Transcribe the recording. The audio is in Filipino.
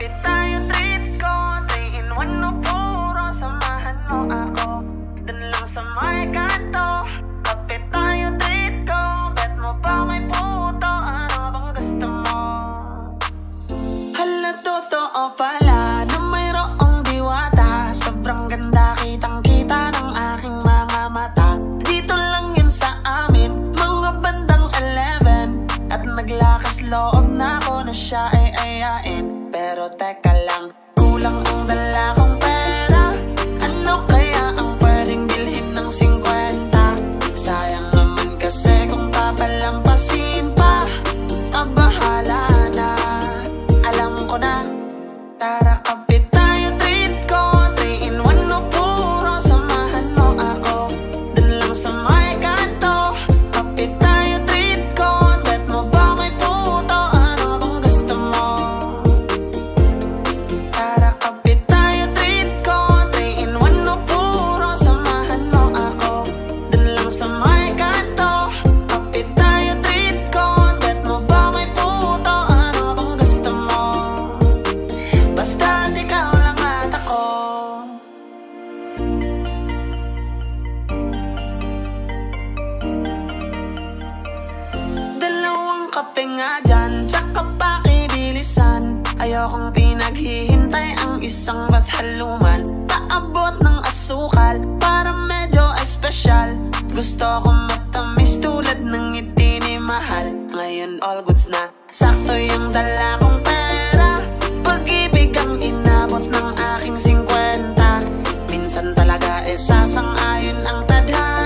Kapit tayo, treat ko 3 in 1 no puro. Samahan mo ako dun lang sa may kanto. Kapit tayo, treat ko. Bet mo ba may puto? Ano bang gusto mo? Hala, totoo pala na mayroong diwata. Sobrang ganda, kitang-kita ng aking mga mata. Dito lang yun sa amin, mga bandang 11. At naglakas loob na ako na siya ay ayain. Pero teka lang, kulang ang dala kong pera. Ano kaya ang pwedeng bilhin ng 50? Sayang naman kasi kung papalampasin pa. Bahala na, alam ko na. Tara, kapit tayo, treat ko 3 in 1 no puro. Samahan mo ako dun lang sa may kanto. Kapit tayo, treat ko. Bet mo ba may puto? Ano bang gusto mo? Tara, kapit tayo, treat ko 3 in 1 no puro. Samahan mo ako dun lang sa may kanto. Kapit tayo, treat ko. Bet mo ba may puto? Ano bang gusto mo? Basta't ikaw lang at ako. Dalawang kape nga dyan, tsaka pakibilisan. Ayokong pinaghihintay ang isang bathaluman. Paabot ng asukal para medyo espesyal. Gusto ko matamis tulad ng ngiti ni Mahal. Ngayon all goods na, sakto yung dala kong pera. Pag-ibig ang inabot ng aking 50. Minsan talaga sasang-ayon ang tadhana.